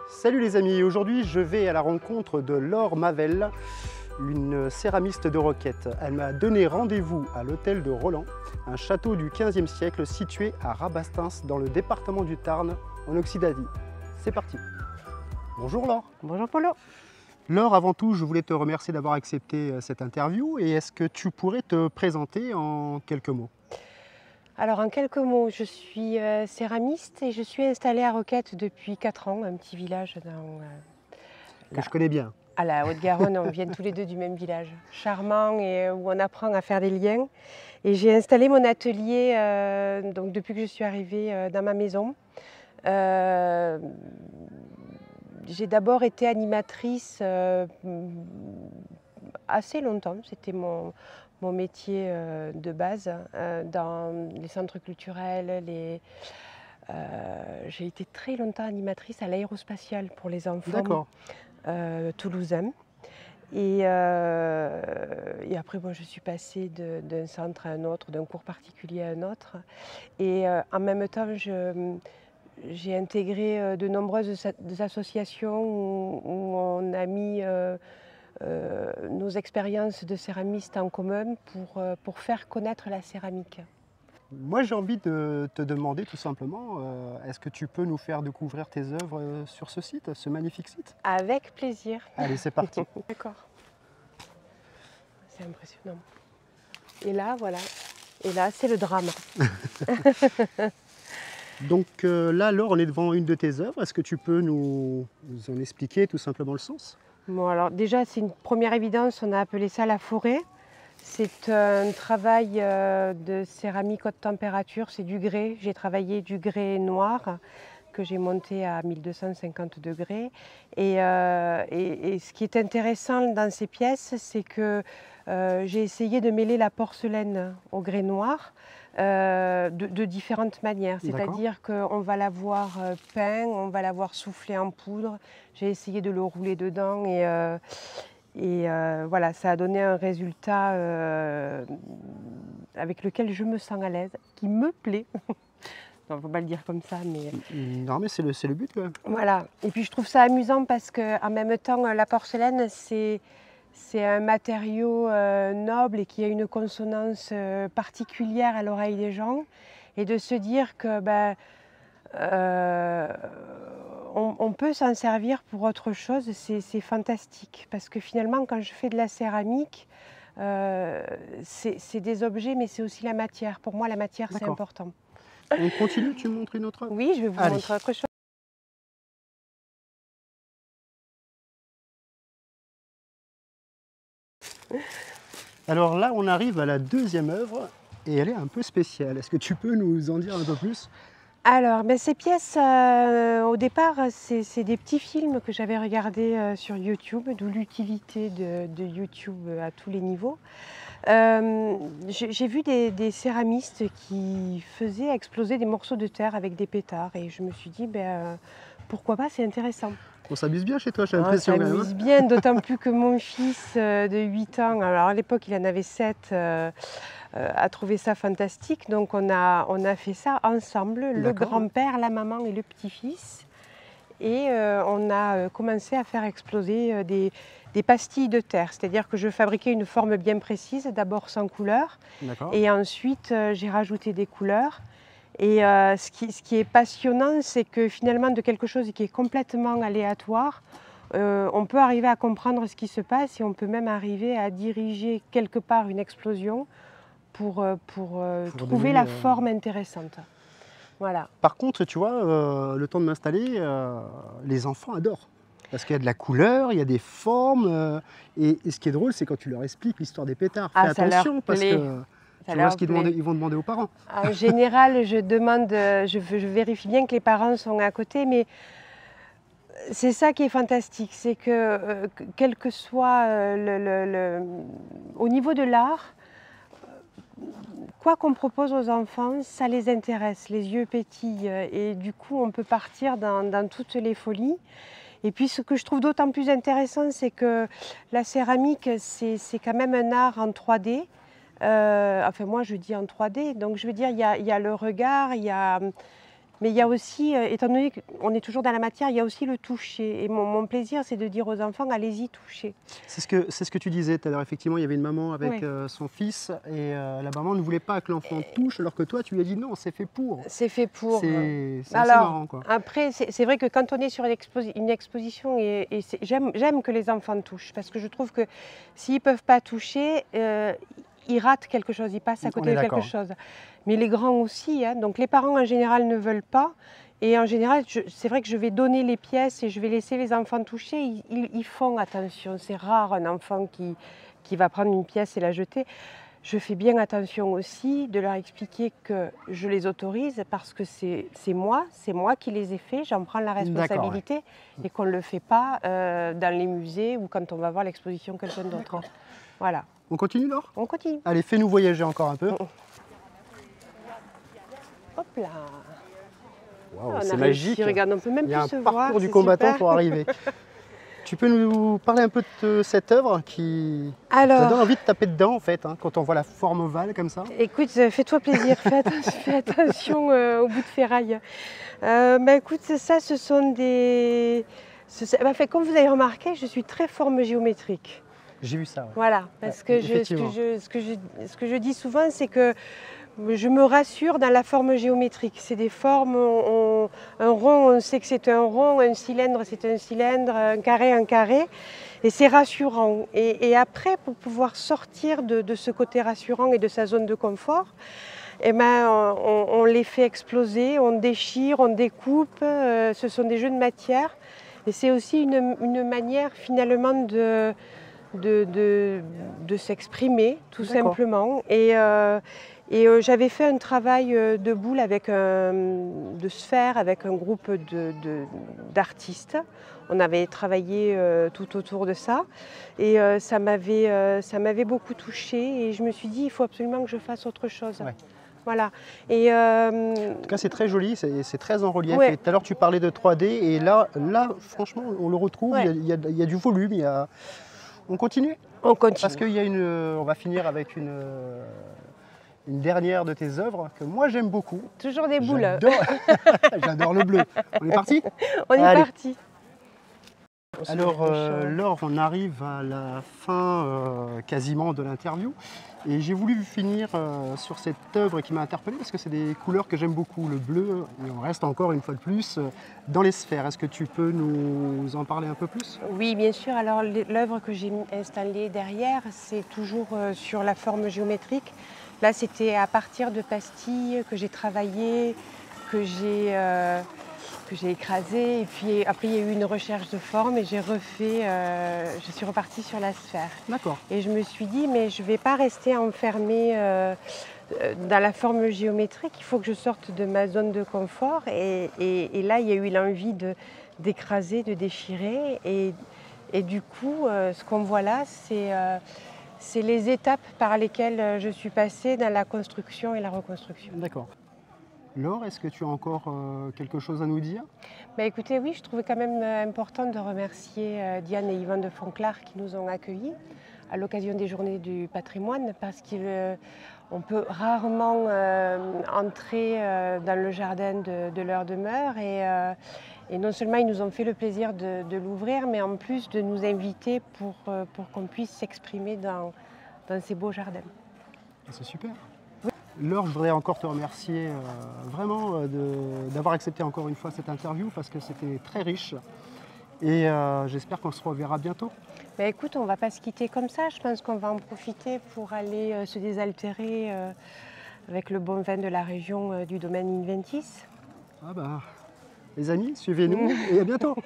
Salut les amis, aujourd'hui je vais à la rencontre de Laure Mavel, une céramiste de Roquette. Elle m'a donné rendez-vous à l'hôtel de Roland, un château du XVe siècle situé à Rabastens dans le département du Tarn en Occitanie. C'est parti. Bonjour Laure. Bonjour Polo. Laure, avant tout je voulais te remercier d'avoir accepté cette interview et est-ce que tu pourrais te présenter en quelques mots? Alors en quelques mots, je suis céramiste et je suis installée à Roquette depuis 4 ans, un petit village Que je connais bien. à la Haute-Garonne. On vient tous les deux du même village, charmant et où on apprend à faire des liens. Et j'ai installé mon atelier donc depuis que je suis arrivée dans ma maison. J'ai d'abord été animatrice assez longtemps, c'était mon métier de base dans les centres culturels. J'ai été très longtemps animatrice à l'aérospatiale pour les enfants toulousains. Et après, je suis passée d'un centre à un autre, d'un cours particulier à un autre. Et en même temps, j'ai intégré de nombreuses associations où on a mis nos expériences de céramiste en commun pour faire connaître la céramique. Moi j'ai envie de te demander tout simplement, est-ce que tu peux nous faire découvrir tes œuvres sur ce site, ce magnifique site? Avec plaisir. Allez, c'est parti. D'accord. C'est impressionnant. Et là, voilà. Et là, c'est le drame. Donc là, Laure, on est devant une de tes œuvres. Est-ce que tu peux nous en expliquer tout simplement le sens? Bon, alors déjà, c'est une première évidence, on a appelé ça la forêt. C'est un travail de céramique haute température, c'est du grès. J'ai travaillé du grès noir que j'ai monté à 1250 degrés. Et ce qui est intéressant dans ces pièces, c'est que j'ai essayé de mêler la porcelaine au grès noir de différentes manières. C'est-à-dire qu'on va la voir peint, on va la voir soufflé en poudre. J'ai essayé de le rouler dedans et voilà, ça a donné un résultat avec lequel je me sens à l'aise, qui me plaît. Il ne faut pas le dire comme ça, mais... Non, mais c'est le but quand même. Voilà. Et puis je trouve ça amusant parce qu'en même temps, la porcelaine, c'est un matériau noble et qui a une consonance particulière à l'oreille des gens. Et de se dire que on peut s'en servir pour autre chose, c'est fantastique. Parce que finalement, quand je fais de la céramique, c'est des objets, mais c'est aussi la matière. Pour moi, la matière, c'est important. On continue, tu me montres une autre œuvre? Oui, je vais vous montrer autre chose. Alors là, on arrive à la deuxième œuvre et elle est un peu spéciale. Est-ce que tu peux nous en dire un peu plus? Alors, ces pièces, au départ, c'est des petits films que j'avais regardés sur YouTube, d'où l'utilité de YouTube à tous les niveaux. J'ai vu des céramistes qui faisaient exploser des morceaux de terre avec des pétards et je me suis dit, pourquoi pas, c'est intéressant. On s'amuse bien chez toi, j'ai l'impression. On s'amuse bien, d'autant plus que mon fils de 8 ans, alors à l'époque il en avait 7, a trouvé ça fantastique. Donc on a fait ça ensemble, le grand-père, la maman et le petit-fils. Et on a commencé à faire exploser des pastilles de terre. C'est-à-dire que je fabriquais une forme bien précise, d'abord sans couleur. Et ensuite j'ai rajouté des couleurs. Et ce qui est passionnant, c'est que finalement, de quelque chose qui est complètement aléatoire, on peut arriver à comprendre ce qui se passe et on peut même arriver à diriger quelque part une explosion pour trouver la forme intéressante. Voilà. Par contre, tu vois, le temps de m'installer, les enfants adorent. Parce qu'il y a de la couleur, il y a des formes. Et ce qui est drôle, c'est quand tu leur expliques l'histoire des pétards. Fais attention parce que... Tu vois ce qu'ils vont demander aux parents. En général, je vérifie bien que les parents sont à côté, mais c'est ça qui est fantastique, c'est que quel que soit au niveau de l'art, quoi qu'on propose aux enfants, ça les intéresse, les yeux pétillent et du coup on peut partir dans toutes les folies. Et puis ce que je trouve d'autant plus intéressant, c'est que la céramique, c'est quand même un art en 3D. Enfin moi je dis en 3D, donc je veux dire il y a le regard, il y a Mais il y a aussi, étant donné qu'on est toujours dans la matière, il y a aussi le toucher. Et mon plaisir, c'est de dire aux enfants, allez-y, touchez. C'est ce que tu disais tout à l'heure. Effectivement, il y avait une maman avec son fils et la maman ne voulait pas que l'enfant touche, alors que toi, tu lui as dit non, c'est fait pour. C'est fait pour. C'est assez marrant, quoi. Après, c'est vrai que quand on est sur une exposition, j'aime que les enfants touchent, parce que je trouve que s'ils ne peuvent pas toucher, ils ratent quelque chose, ils passent à côté de quelque chose. Mais les grands aussi, hein. Donc les parents en général ne veulent pas. Et en général, c'est vrai que je vais donner les pièces et je vais laisser les enfants toucher. Ils font attention. C'est rare un enfant qui va prendre une pièce et la jeter. Je fais bien attention aussi de leur expliquer que je les autorise parce que c'est moi qui les ai faits. J'en prends la responsabilité et qu'on ne le fait pas dans les musées ou quand on va voir l'exposition de quelqu'un d'autre. Voilà. On continue, Laure? On continue. Allez, fais-nous voyager encore un peu. Hop là. Wow, c'est magique. Regarde, on peut même Il y a plus se un voir, parcours du combattant pour arriver. Tu peux nous parler un peu de cette œuvre qui te donne envie de taper dedans en fait, hein, quand on voit la forme ovale comme ça? Écoute, fais-toi plaisir, fais attention au bout de ferraille. Écoute, ça, ce sont des... comme vous avez remarqué, je suis très forme géométrique. J'ai vu ça. Ouais. Voilà, parce que ce que je dis souvent, c'est que je me rassure dans la forme géométrique. C'est des formes, un rond, on sait que c'est un rond, un cylindre, c'est un cylindre, un carré, et c'est rassurant. Et après, pour pouvoir sortir de ce côté rassurant et de sa zone de confort, eh ben, on les fait exploser, on déchire, on découpe, ce sont des jeux de matière. Et c'est aussi une manière finalement de s'exprimer, tout simplement. Et j'avais fait un travail de boule de sphères avec un groupe d'artistes. On avait travaillé tout autour de ça. Et ça m'avait beaucoup touchée. Et je me suis dit, il faut absolument que je fasse autre chose. Ouais. Voilà. Et en tout cas, c'est très joli, c'est très en relief. Ouais. Et tout à l'heure, tu parlais de 3D. Et là franchement, on le retrouve. Ouais. Il y a du volume. On continue? On continue. Parce qu'il y a on va finir avec une dernière de tes œuvres que moi j'aime beaucoup. Toujours des boules. J'adore le bleu. On est parti? On est parti. Alors Laure, on arrive à la fin quasiment de l'interview et j'ai voulu finir sur cette œuvre qui m'a interpellé parce que c'est des couleurs que j'aime beaucoup, le bleu, et on reste encore une fois de plus dans les sphères. Est-ce que tu peux nous en parler un peu plus? Oui, bien sûr. Alors l'œuvre que j'ai installée derrière, c'est toujours sur la forme géométrique. Là, c'était à partir de pastilles que j'ai travaillées, que j'ai écrasées. Et puis après, il y a eu une recherche de forme et j'ai refait, je suis repartie sur la sphère. D'accord. Et je me suis dit, mais je ne vais pas rester enfermée dans la forme géométrique. Il faut que je sorte de ma zone de confort. Et là, il y a eu l'envie d'écraser, de déchirer. Et du coup, ce qu'on voit là, c'est les étapes par lesquelles je suis passée dans la construction et la reconstruction. D'accord. Laure, est-ce que tu as encore quelque chose à nous dire? Écoutez, oui, je trouvais quand même important de remercier Diane et Yvan de Fonclare qui nous ont accueillis à l'occasion des Journées du patrimoine parce qu'on peut rarement entrer dans le jardin de leur demeure et non seulement ils nous ont fait le plaisir de l'ouvrir, mais en plus de nous inviter pour qu'on puisse s'exprimer dans ces beaux jardins. C'est super. Laure, je voudrais encore te remercier vraiment d'avoir accepté encore une fois cette interview parce que c'était très riche et j'espère qu'on se reverra bientôt. Écoute, on ne va pas se quitter comme ça, je pense qu'on va en profiter pour aller se désaltérer avec le bon vin de la région du domaine Inventis. Ah bah, les amis, suivez-nous et à bientôt.